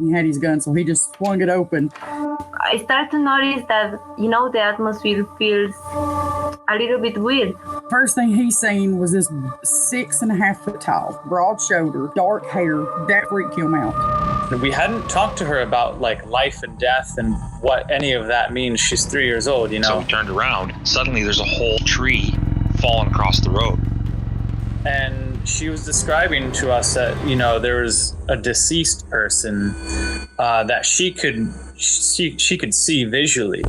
He had his gun, so he just swung it open. I start to notice that, the atmosphere feels a little bit weird. First thing he seen was this 6.5 foot tall, broad shoulder, dark hair. That freaked him out. We hadn't talked to her about like life and death and what any of that means. She's 3 years old, So we turned around. Suddenly there's a whole tree falling across the road. And she was describing to us that, there was a deceased person that she could see visually.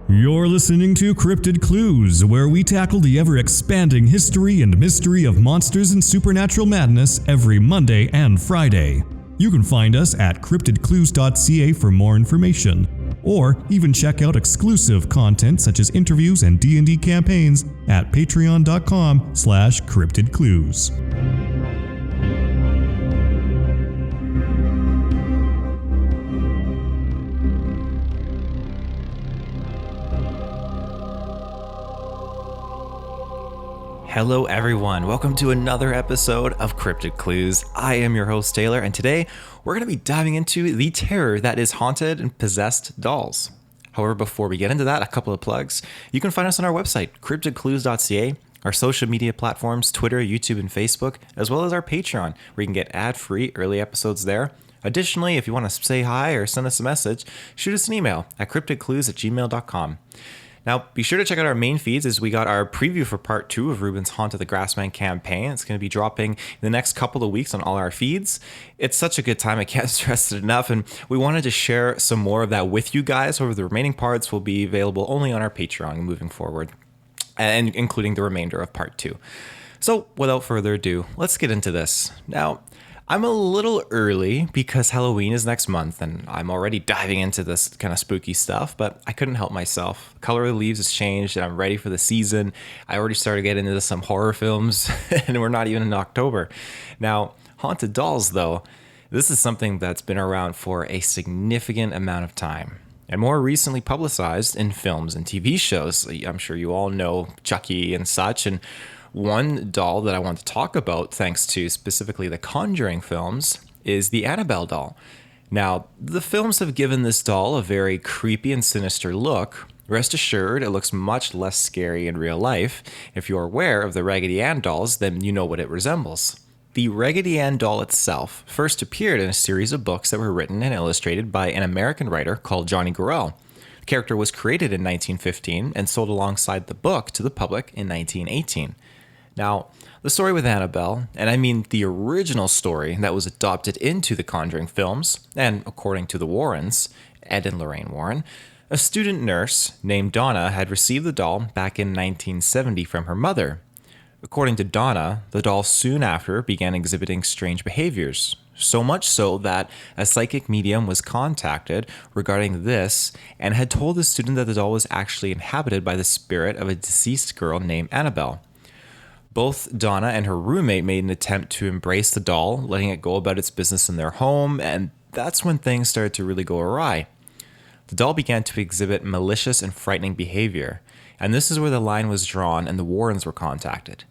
You're listening to Cryptid Clues, where we tackle the ever-expanding history and mystery of monsters and supernatural madness every Monday and Friday. You can find us at CryptidClues.ca for more information, or even check out exclusive content such as interviews and D&D campaigns at patreon.com/CryptidClues. Hello everyone, welcome to another episode of Cryptid Clues. I am your host Taylor, and today we're going to be diving into the terror that is haunted and possessed dolls. However, before we get into that, a couple of plugs. You can find us on our website, CryptidClues.ca, our social media platforms, Twitter, YouTube, and Facebook, as well as our Patreon, where you can get ad-free early episodes there. Additionally, if you want to say hi or send us a message, shoot us an email at cryptidclues@gmail.com. Now, be sure to check out our main feeds as we got our preview for part 2 of Reuben's Haunt of the Grassman campaign. It's going to be dropping in the next couple of weeks on all our feeds. It's such a good time, I can't stress it enough, and we wanted to share some more of that with you guys. However, the remaining parts will be available only on our Patreon moving forward, and including the remainder of part 2. So, without further ado, let's get into this. Now, I'm a little early because Halloween is next month and I'm already diving into this kind of spooky stuff, but I couldn't help myself. The color of the leaves has changed and I'm ready for the season. I already started getting into some horror films and we're not even in October. Now, haunted dolls though, this is something that's been around for a significant amount of time and more recently publicized in films and TV shows. I'm sure you all know Chucky and such, and one doll that I want to talk about, thanks to specifically the Conjuring films, is the Annabelle doll. Now, the films have given this doll a very creepy and sinister look. Rest assured, it looks much less scary in real life. If you're aware of the Raggedy Ann dolls, then you know what it resembles. The Raggedy Ann doll itself first appeared in a series of books that were written and illustrated by an American writer called Johnny Gorell. The character was created in 1915 and sold alongside the book to the public in 1918. Now, the story with Annabelle, and I mean the original story that was adopted into the Conjuring films, and according to the Warrens, Ed and Lorraine Warren, a student nurse named Donna had received the doll back in 1970 from her mother. According to Donna, the doll soon after began exhibiting strange behaviors, so much so that a psychic medium was contacted regarding this and had told the student that the doll was actually inhabited by the spirit of a deceased girl named Annabelle. Both Donna and her roommate made an attempt to embrace the doll, letting it go about its business in their home, and that's when things started to really go awry. The doll began to exhibit malicious and frightening behavior, and this is where the line was drawn and the Warrens were contacted.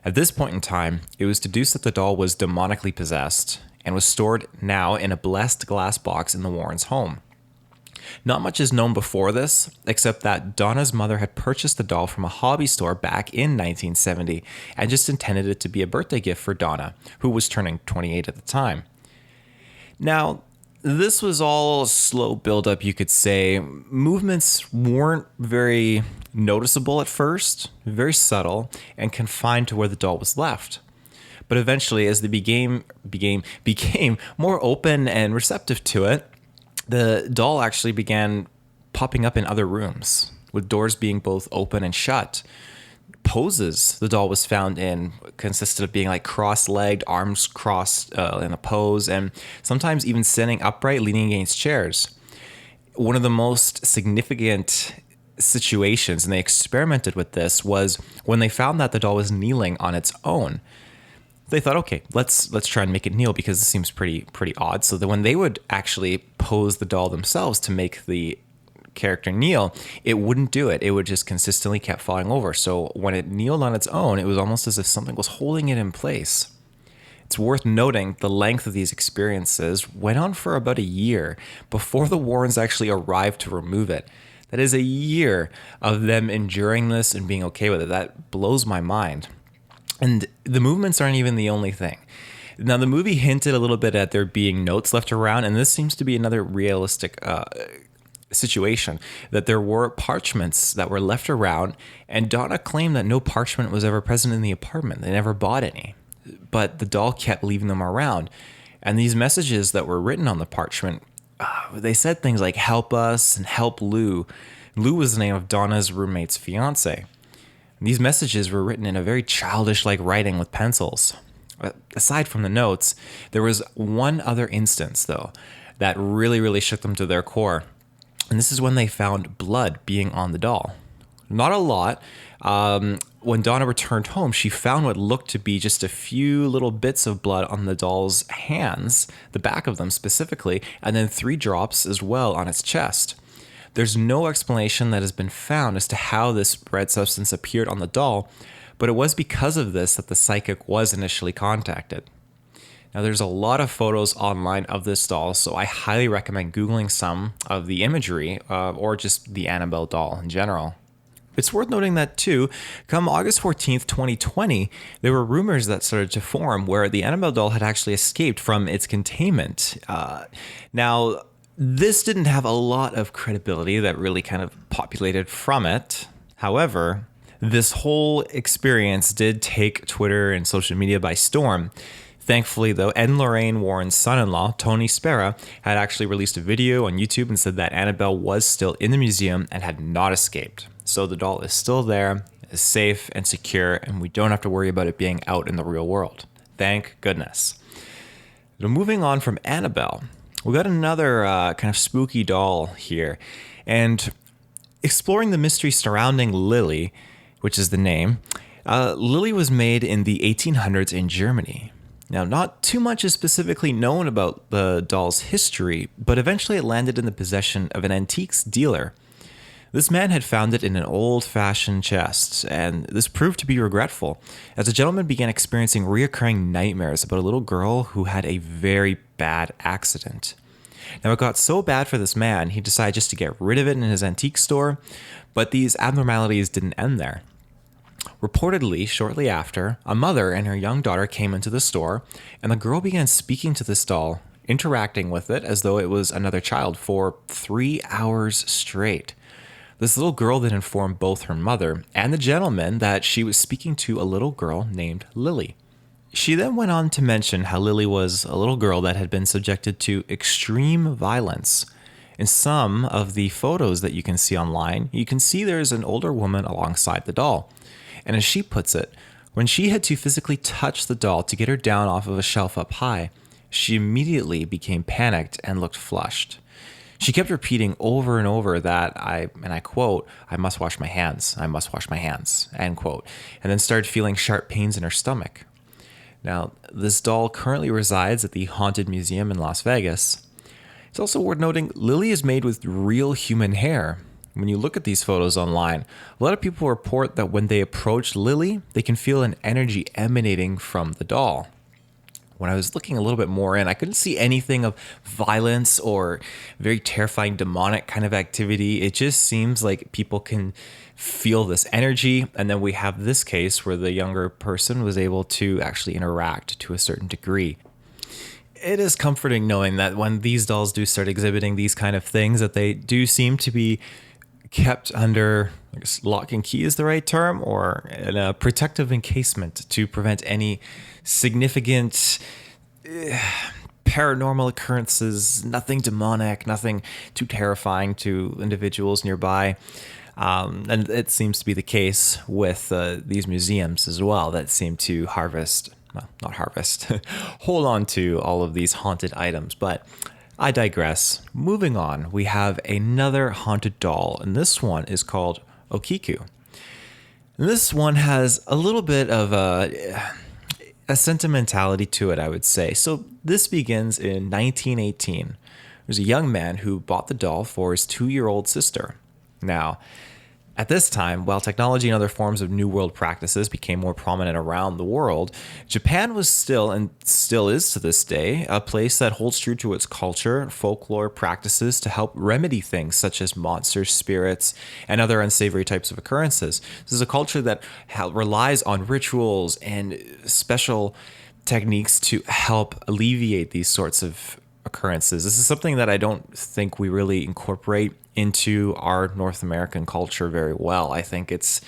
At this point in time, it was deduced that the doll was demonically possessed and was stored now in a blessed glass box in the Warrens' home. Not much is known before this, except that Donna's mother had purchased the doll from a hobby store back in 1970 and just intended it to be a birthday gift for Donna, who was turning 28 at the time. Now, this was all slow build-up, you could say. Movements weren't very noticeable at first, very subtle, and confined to where the doll was left. But eventually, as they became more open and receptive to it, the doll actually began popping up in other rooms, with doors being both open and shut. Poses the doll was found in consisted of being like cross-legged, arms crossed in a pose, and sometimes even sitting upright, leaning against chairs. One of the most significant situations, and they experimented with this, was when they found that the doll was kneeling on its own. They thought, okay, let's try and make it kneel because it seems pretty odd. So that when they would actually pose the doll themselves to make the character kneel, it wouldn't do it. It would just consistently kept falling over. So when it kneeled on its own, it was almost as if something was holding it in place. It's worth noting the length of these experiences went on for about a year before the Warrens actually arrived to remove it. That is a year of them enduring this and being okay with it. That blows my mind. And the movements aren't even the only thing. Now, the movie hinted a little bit at there being notes left around, and this seems to be another realistic situation, that there were parchments that were left around, and Donna claimed that no parchment was ever present in the apartment. They never bought any, but the doll kept leaving them around. And these messages that were written on the parchment, they said things like "help us" and "help Lou." Lou was the name of Donna's roommate's fiance. These messages were written in a very childish-like writing with pencils. Aside from the notes, there was one other instance, though, that really shook them to their core. And this is when they found blood being on the doll. Not a lot. When Donna returned home, she found what looked to be just a few little bits of blood on the doll's hands, the back of them specifically, and then 3 drops as well on its chest. There's no explanation that has been found as to how this red substance appeared on the doll, but it was because of this that the psychic was initially contacted. Now, there's a lot of photos online of this doll, so I highly recommend Googling some of the imagery or just the Annabelle doll in general. It's worth noting that, too, come August 14th, 2020, there were rumors that started to form where the Annabelle doll had actually escaped from its containment. Now, this didn't have a lot of credibility that really kind of populated from it. However, this whole experience did take Twitter and social media by storm. Thankfully, though, Ed and Lorraine Warren's son-in-law, Tony Spera, had actually released a video on YouTube and said that Annabelle was still in the museum and had not escaped. So the doll is still there, is safe and secure, and we don't have to worry about it being out in the real world. Thank goodness. Now, moving on from Annabelle, we got another kind of spooky doll here. And exploring the mystery surrounding Lily, which is the name, Lily was made in the 1800s in Germany. Now, not too much is specifically known about the doll's history, but eventually it landed in the possession of an antiques dealer. This man had found it in an old-fashioned chest, and this proved to be regretful, as the gentleman began experiencing reoccurring nightmares about a little girl who had a very bad accident. Now, it got so bad for this man, he decided just to get rid of it in his antique store, but these abnormalities didn't end there. Reportedly, shortly after, a mother and her young daughter came into the store, and the girl began speaking to this doll, interacting with it as though it was another child for 3 hours straight. This little girl then informed both her mother and the gentleman that she was speaking to a little girl named Lily. She then went on to mention how Lily was a little girl that had been subjected to extreme violence. In some of the photos that you can see online, you can see there's an older woman alongside the doll. And as she puts it, when she had to physically touch the doll to get her down off of a shelf up high, she immediately became panicked and looked flushed. She kept repeating over and over that, I quote, "I must wash my hands, I must wash my hands," end quote, and then started feeling sharp pains in her stomach. Now, this doll currently resides at the Haunted Museum in Las Vegas. It's also worth noting, Lily is made with real human hair. When you look at these photos online, a lot of people report that when they approach Lily, they can feel an energy emanating from the doll. When I was looking a little bit more in, I couldn't see anything of violence or very terrifying demonic kind of activity. It just seems like people can feel this energy. And then we have this case where the younger person was able to actually interact to a certain degree. It is comforting knowing that when these dolls do start exhibiting these kind of things, that they do seem to be kept under, I guess, lock and key is the right term, or in a protective encasement to prevent any significant paranormal occurrences, nothing demonic, nothing too terrifying to individuals nearby. And it seems to be the case with these museums as well that seem to hold on to all of these haunted items. But I digress. Moving on, we have another haunted doll, and this one is called Okiku. And this one has a little bit of a sentimentality to it, I would say. So this begins in 1918. There's a young man who bought the doll for his 2-year-old sister. Now, At this time, while technology and other forms of New World practices became more prominent around the world, Japan was still, and still is to this day, a place that holds true to its culture, folklore, practices to help remedy things such as monsters, spirits, and other unsavory types of occurrences. This is a culture that relies on rituals and special techniques to help alleviate these sorts of occurrences. This is something that I don't think we really incorporate into our North American culture very well. I think it's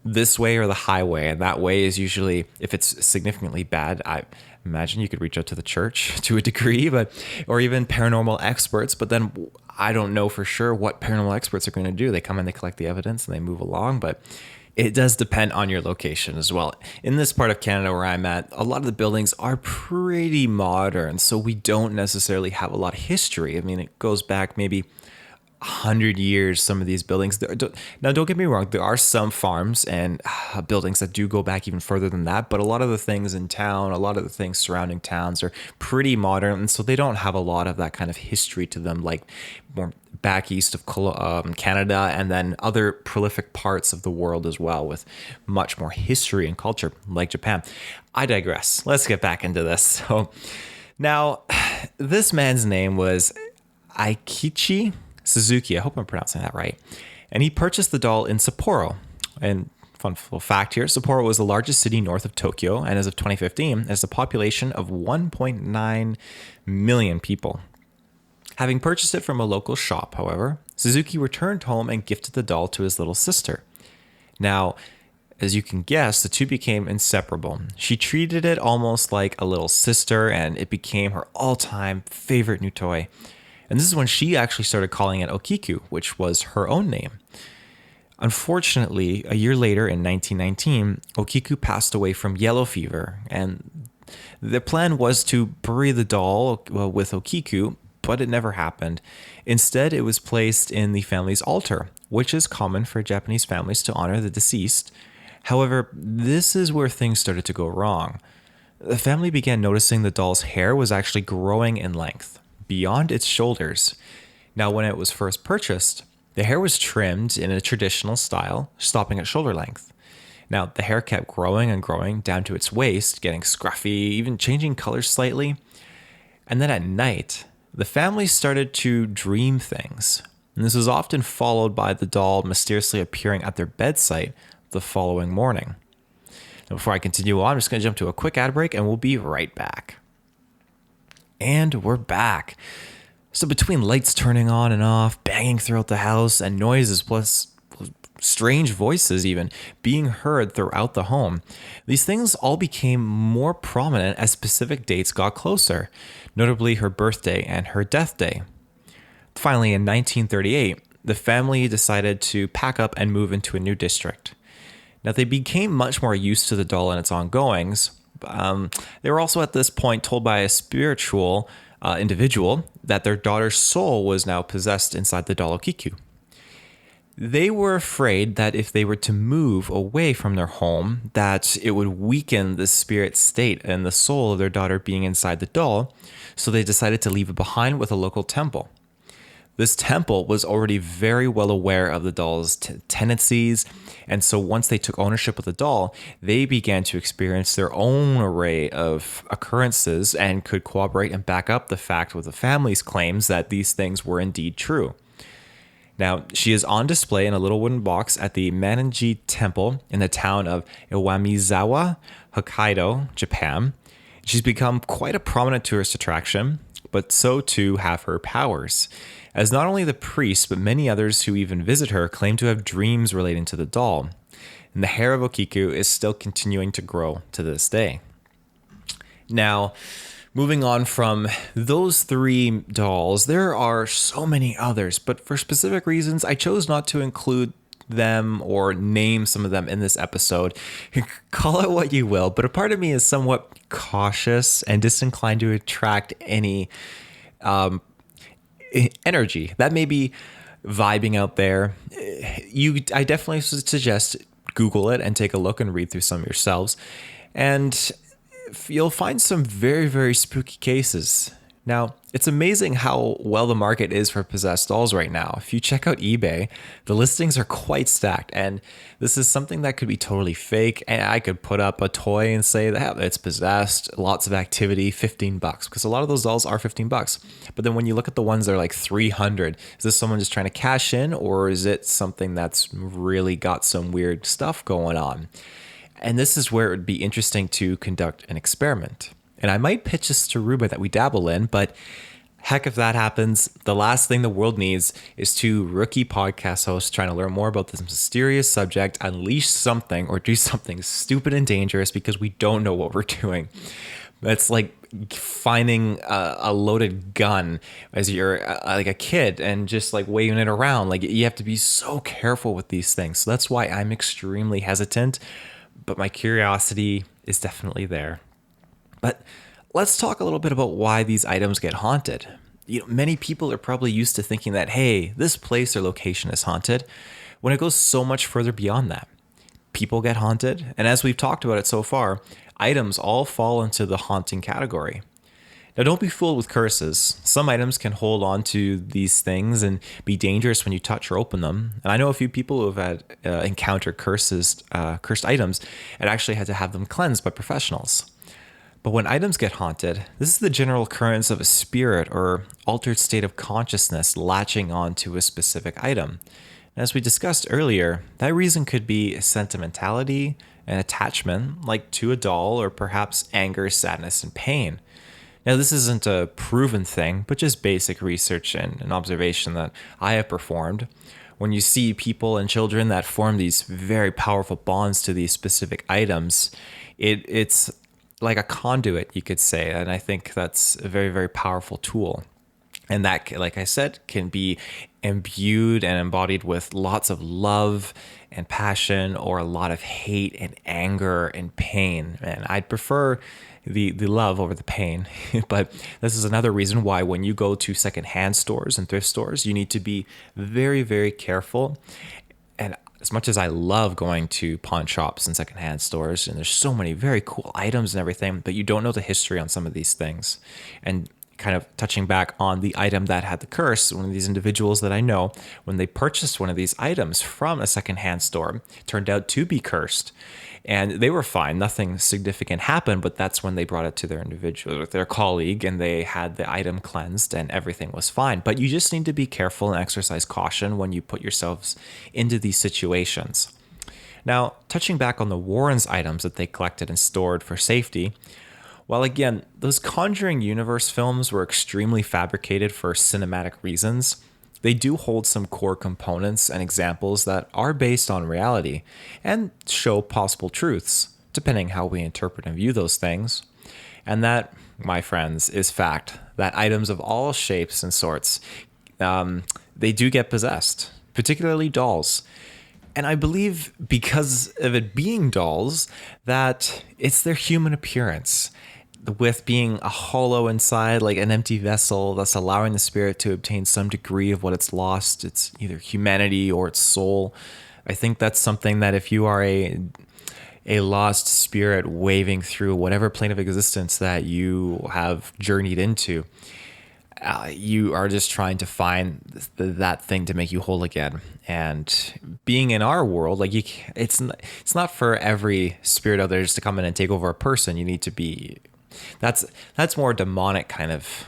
this way or the highway, and that way is usually, if it's significantly bad, I imagine you could reach out to the church to a degree, or even paranormal experts. But then I don't know for sure what paranormal experts are going to do. They come in, they collect the evidence, and they move along, but it does depend on your location as well. In this part of Canada where I'm at, a lot of the buildings are pretty modern, so we don't necessarily have a lot of history. I mean, it goes back maybe 100 years, some of these buildings. Now, don't get me wrong, there are some farms and buildings that do go back even further than that, but a lot of the things in town, a lot of the things surrounding towns are pretty modern, and so they don't have a lot of that kind of history to them, like more back east of Canada, and then other prolific parts of the world as well, with much more history and culture, like Japan. I digress. Let's get back into this. So now, this man's name was Aikichi Suzuki. I hope I'm pronouncing that right. And he purchased the doll in Sapporo. And fun little fact here, Sapporo was the largest city north of Tokyo, and as of 2015, has a population of 1.9 million people. Having purchased it from a local shop, however, Suzuki returned home and gifted the doll to his little sister. Now, as you can guess, the two became inseparable. She treated it almost like a little sister, and it became her all-time favorite new toy. And this is when she actually started calling it Okiku, which was her own name. Unfortunately, a year later in 1919, Okiku passed away from yellow fever, and the plan was to bury the doll with Okiku, but it never happened. Instead, it was placed in the family's altar, which is common for Japanese families to honor the deceased. However, this is where things started to go wrong. The family began noticing the doll's hair was actually growing in length, beyond its shoulders. Now, when it was first purchased, the hair was trimmed in a traditional style, stopping at shoulder length. Now, the hair kept growing and growing down to its waist, getting scruffy, even changing colors slightly. And then at night, the family started to dream things. And this was often followed by the doll mysteriously appearing at their bedside the following morning. Now, before I continue on, I'm just going to jump to a quick ad break, and we'll be right back. And we're back. So between lights turning on and off, banging throughout the house, and noises plus strange voices even being heard throughout the home, these things all became more prominent as specific dates got closer, notably her birthday and her death day. Finally, in 1938, the family decided to pack up and move into a new district. Now, they became much more used to the doll and its ongoings. They were also at this point told by a spiritual individual that their daughter's soul was now possessed inside the doll Okiku. They were afraid that if they were to move away from their home, that it would weaken the spirit state and the soul of their daughter being inside the doll, so they decided to leave it behind with a local temple. This temple was already very well aware of the doll's tendencies, and so once they took ownership of the doll, they began to experience their own array of occurrences and could corroborate and back up the fact with the family's claims that these things were indeed true. Now, she is on display in a little wooden box at the Manenji Temple in the town of Iwamizawa, Hokkaido, Japan. She's become quite a prominent tourist attraction, but so too have her powers, as not only the priests, but many others who even visit her claim to have dreams relating to the doll. And the hair of Okiku is still continuing to grow to this day. Now, moving on from those three dolls, there are so many others, but for specific reasons, I chose not to include them or name some of them in this episode. Call it what you will, but a part of me is somewhat cautious and disinclined to attract any energy that may be vibing out there. I definitely suggest Google it and take a look and read through some yourselves, and you'll find some very, very spooky cases. Now, It's amazing how well the market is for possessed dolls right now. If you check out eBay, the listings are quite stacked, and this is something that could be totally fake. And I could put up a toy and say that it's possessed, lots of activity, $15, because a lot of those dolls are $15. But then when you look at the ones that are like 300, is this someone just trying to cash in, or is it something that's really got some weird stuff going on? And this is where it would be interesting to conduct an experiment. And I might pitch this to Reuben that we dabble in, but heck, if that happens, the last thing the world needs is two rookie podcast hosts trying to learn more about this mysterious subject, unleash something, or do something stupid and dangerous because we don't know what we're doing. That's like finding a loaded gun as you're like a kid and just like waving it around. Like, you have to be so careful with these things. So that's why I'm extremely hesitant, but my curiosity is definitely there. But let's talk a little bit about why these items get haunted. Many people are probably used to thinking that, hey, this place or location is haunted, when it goes so much further beyond that. People get haunted, and as we've talked about it so far, items all fall into the haunting category. Now, don't be fooled with curses. Some items can hold on to these things and be dangerous when you touch or open them. And I know a few people who have had encountered cursed items and actually had to have them cleansed by professionals. But when items get haunted, this is the general occurrence of a spirit or altered state of consciousness latching onto a specific item. And as we discussed earlier, that reason could be sentimentality and attachment, like to a doll, or perhaps anger, sadness, and pain. Now, this isn't a proven thing, but just basic research and an observation that I have performed. When you see people and children that form these very powerful bonds to these specific items, it's like a conduit, you could say. And I think that's a very, very powerful tool. And that, like I said, can be imbued and embodied with lots of love and passion, or a lot of hate and anger and pain. And I'd prefer the love over the pain. But this is another reason why when you go to secondhand stores and thrift stores, you need to be very, very careful. And as much as I love going to pawn shops and secondhand stores, and there's so many very cool items and everything, but you don't know the history on some of these things. And kind of touching back on the item that had the curse, one of these individuals that I know, when they purchased one of these items from a secondhand store, turned out to be cursed. And they were fine. Nothing significant happened, but that's when they brought it to their colleague, and they had the item cleansed and everything was fine. But you just need to be careful and exercise caution when you put yourselves into these situations. Now, touching back on the Warrens' items that they collected and stored for safety, while again, those Conjuring Universe films were extremely fabricated for cinematic reasons, they do hold some core components and examples that are based on reality and show possible truths, depending how we interpret and view those things. And that, my friends, is fact, that items of all shapes and sorts, they do get possessed, particularly dolls. And I believe because of it being dolls, that it's their human appearance, with being a hollow inside, like an empty vessel, thus allowing the spirit to obtain some degree of what it's lost, its either humanity or its soul. I think that's something that if you are a lost spirit waving through whatever plane of existence that you have journeyed into, you are just trying to find that thing to make you whole again. And being in our world, like it's not for every spirit out there just to come in and take over a person. You need to be... That's more demonic kind of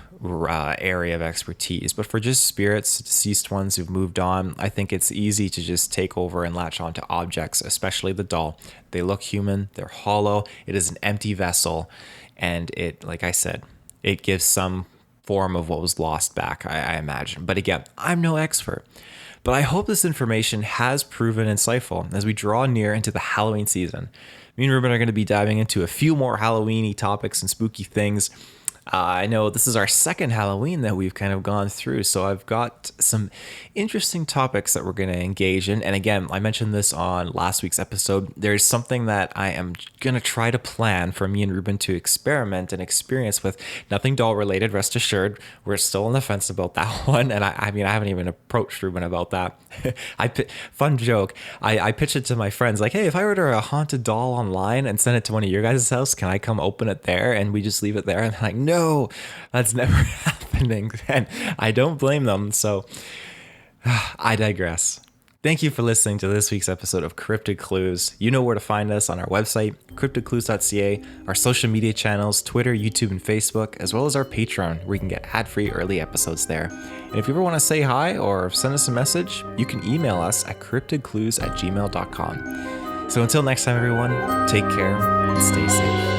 area of expertise. But for just spirits, deceased ones who've moved on, I think it's easy to just take over and latch onto objects, especially the doll. They look human, they're hollow, it is an empty vessel, and it, like I said, it gives some form of what was lost back, I imagine. But again, I'm no expert. But I hope this information has proven insightful as we draw near into the Halloween season. Me and Reuben are going to be diving into a few more Halloween-y topics and spooky things. I know this is our second Halloween that we've kind of gone through, so I've got some interesting topics that we're going to engage in. And again, I mentioned this on last week's episode. There's something that I am going to try to plan for me and Reuben to experiment and experience with. Nothing doll related, rest assured. We're still on the fence about that one. And I mean, I haven't even approached Reuben about that. Fun joke. I pitched it to my friends like, hey, if I order a haunted doll online and send it to one of your guys' house, can I come open it there? And we just leave it there. And they're like, no, that's never happened. happening, and I don't blame them. So I digress. Thank you for listening to this week's episode of Cryptid Clues. You know where to find us on our website, CryptidClues.ca, our social media channels, Twitter, YouTube, and Facebook, as well as our Patreon, where you can get ad-free early episodes there. And if you ever want to say hi or send us a message, you can email us at cryptidclues@gmail.com. So until next time, everyone, take care and stay safe.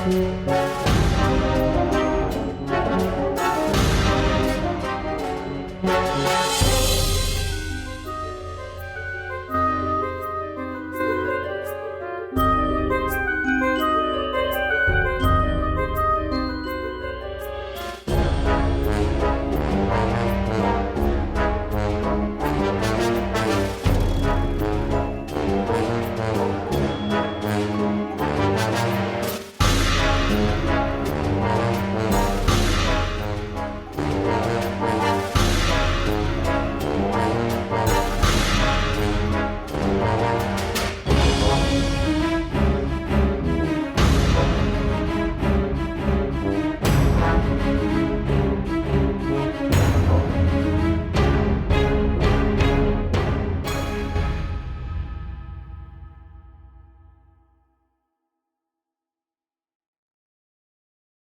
Thank you.